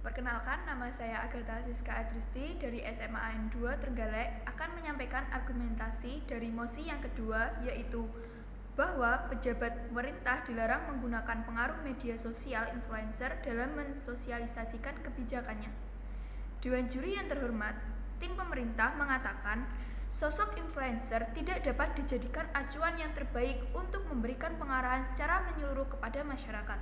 Perkenalkan, nama saya Agatha Siska Adristi dari SMA AN2 Trenggalek akan menyampaikan argumentasi dari mosi yang kedua, yaitu bahwa pejabat pemerintah dilarang menggunakan pengaruh media sosial influencer dalam mensosialisasikan kebijakannya. Dewan juri yang terhormat, tim pemerintah mengatakan sosok influencer tidak dapat dijadikan acuan yang terbaik untuk memberikan pengarahan secara menyeluruh kepada masyarakat.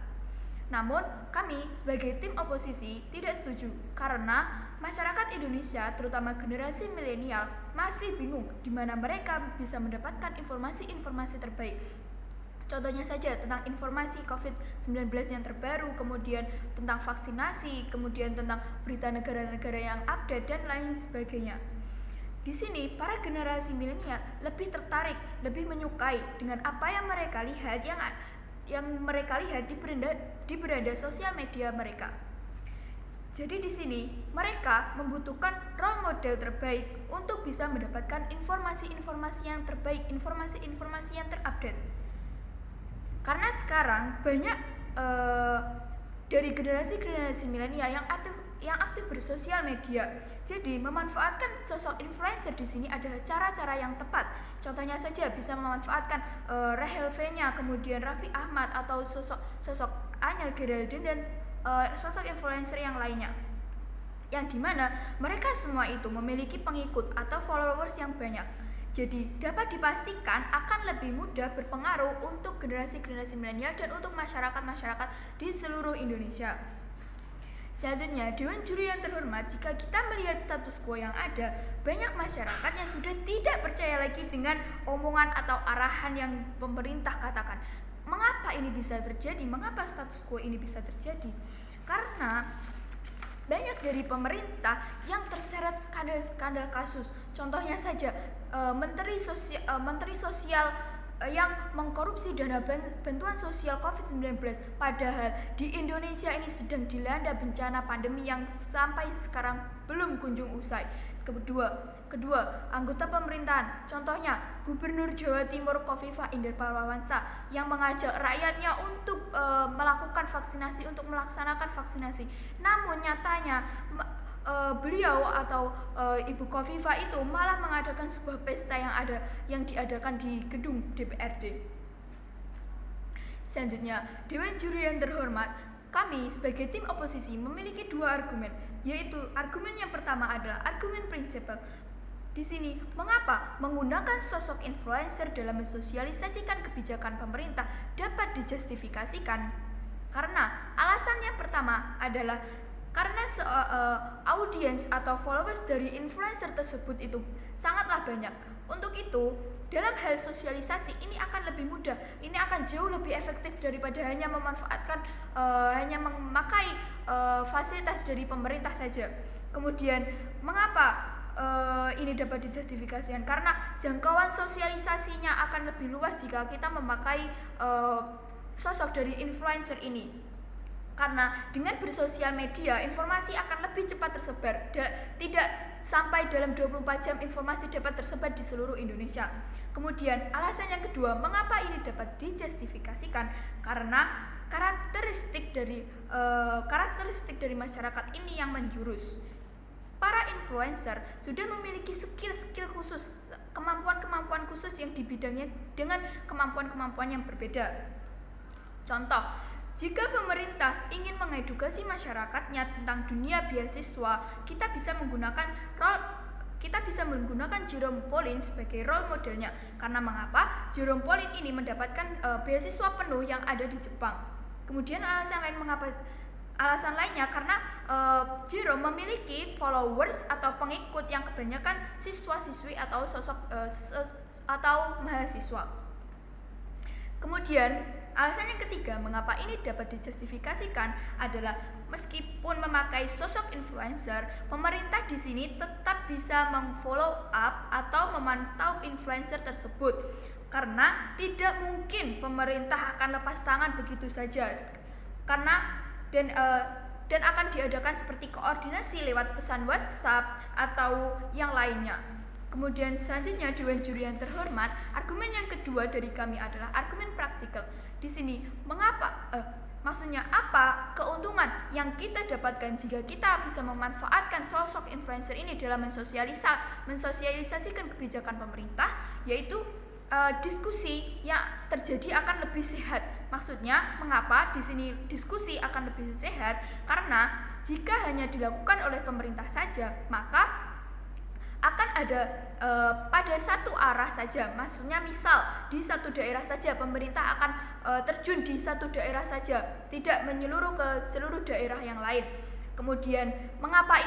Namun, kami sebagai tim oposisi tidak setuju karena masyarakat Indonesia, terutama generasi milenial, masih bingung di mana mereka bisa mendapatkan informasi-informasi terbaik. Contohnya saja tentang informasi COVID-19 yang terbaru, kemudian tentang vaksinasi, kemudian tentang berita negara-negara yang update, dan lain sebagainya. Di sini, para generasi milenial lebih tertarik, lebih menyukai dengan apa yang mereka lihat di beranda sosial media mereka. Jadi di sini mereka membutuhkan role model terbaik untuk bisa mendapatkan informasi-informasi yang terbaik, informasi-informasi yang terupdate. Karena sekarang banyak dari generasi milenial yang aktif bersosial media. Jadi memanfaatkan sosok influencer di sini adalah cara-cara yang tepat. Contohnya saja bisa memanfaatkan Rahel V-nya, kemudian Raffi Ahmad atau sosok Anya Geraldine dan sosok influencer yang lainnya. Yang dimana mereka semua itu memiliki pengikut atau followers yang banyak. Jadi dapat dipastikan akan lebih mudah berpengaruh untuk generasi-generasi milenial dan untuk masyarakat-masyarakat di seluruh Indonesia. Selanjutnya, Dewan Juri yang terhormat, jika kita melihat status quo yang ada, banyak masyarakat yang sudah tidak percaya lagi dengan omongan atau arahan yang pemerintah katakan. Mengapa ini bisa terjadi? Mengapa status quo ini bisa terjadi? Karena banyak dari pemerintah yang terseret skandal kasus. Contohnya saja Menteri Sosial yang mengkorupsi dana bantuan sosial COVID-19, padahal di Indonesia ini sedang dilanda bencana pandemi yang sampai sekarang belum kunjung usai. Kedua, anggota pemerintahan, contohnya Gubernur Jawa Timur Khofifah Indar Parawansa yang mengajak rakyatnya untuk melakukan vaksinasi, untuk melaksanakan vaksinasi. Namun nyatanya beliau atau Ibu Khofifah itu malah mengadakan sebuah pesta yang diadakan di gedung DPRD. Selanjutnya, Dewan Juri yang terhormat, kami sebagai tim oposisi memiliki dua argumen, yaitu argumen yang pertama adalah argumen prinsipal. Di sini, mengapa menggunakan sosok influencer dalam mensosialisasikan kebijakan pemerintah dapat dijustifikasikan? Karena alasan yang pertama adalah karena audiens atau followers dari influencer tersebut itu sangatlah banyak. Untuk itu, dalam hal sosialisasi ini akan lebih mudah, ini akan jauh lebih efektif daripada hanya memanfaatkan hanya memakai fasilitas dari pemerintah saja. Kemudian, mengapa ini dapat dijustifikasikan? Karena jangkauan sosialisasinya akan lebih luas jika kita memakai sosok dari influencer ini. Karena dengan bersosial media, informasi akan lebih cepat tersebar. Tidak sampai dalam 24 jam informasi dapat tersebar di seluruh Indonesia. Kemudian alasan yang kedua, mengapa ini dapat dijustifikasikan? Karena karakteristik dari masyarakat ini yang menjurus. Para influencer sudah memiliki skill-skill khusus, kemampuan-kemampuan khusus yang di bidangnya dengan kemampuan-kemampuan yang berbeda. Contoh, jika pemerintah ingin mengedukasi masyarakatnya tentang dunia beasiswa, kita bisa menggunakan Jerome Pauline sebagai role modelnya. Karena mengapa? Jerome Pauline ini mendapatkan beasiswa penuh yang ada di Jepang. Kemudian alasan lainnya karena Jerome memiliki followers atau pengikut yang kebanyakan siswa-siswi atau atau mahasiswa. Kemudian alasan yang ketiga mengapa ini dapat dijustifikasikan adalah meskipun memakai sosok influencer, pemerintah di sini tetap bisa mengfollow up atau memantau influencer tersebut. Karena tidak mungkin pemerintah akan lepas tangan begitu saja. Dan akan diadakan seperti koordinasi lewat pesan WhatsApp atau yang lainnya. Kemudian selanjutnya, Dewan Juri yang terhormat, argumen yang kedua dari kami adalah argumen praktikal. Di sini, mengapa Maksudnya apa? Keuntungan yang kita dapatkan jika kita bisa memanfaatkan sosok influencer ini dalam mensosialisasikan kebijakan pemerintah, yaitu diskusi yang terjadi akan lebih sehat. Maksudnya, mengapa di sini diskusi akan lebih sehat? Karena jika hanya dilakukan oleh pemerintah saja, maka akan ada pada satu arah saja. Maksudnya misal di satu daerah saja pemerintah akan terjun di satu daerah saja, tidak menyeluruh ke seluruh daerah yang lain. Kemudian mengapa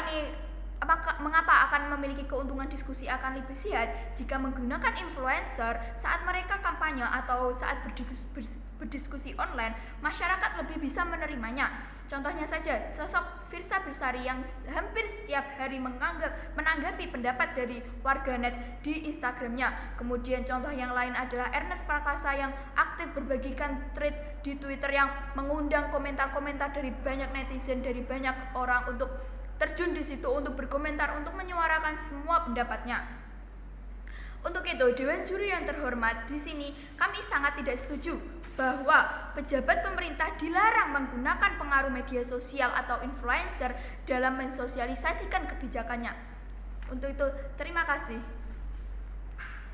akan memiliki keuntungan diskusi akan lebih sehat jika menggunakan influencer saat mereka kampanye atau saat berdiskusi online, masyarakat lebih bisa menerimanya. Contohnya saja sosok Firsa Bersari yang hampir setiap hari menanggapi pendapat dari warganet di Instagramnya. Kemudian contoh yang lain adalah Ernest Prakasa yang aktif berbagikan thread di Twitter yang mengundang komentar-komentar dari banyak netizen, dari banyak orang untuk terjun di situ untuk berkomentar, untuk menyuarakan semua pendapatnya. Untuk itu, Dewan Juri yang terhormat, di sini kami sangat tidak setuju bahwa pejabat pemerintah dilarang menggunakan pengaruh media sosial atau influencer dalam mensosialisasikan kebijakannya. Untuk itu, terima kasih.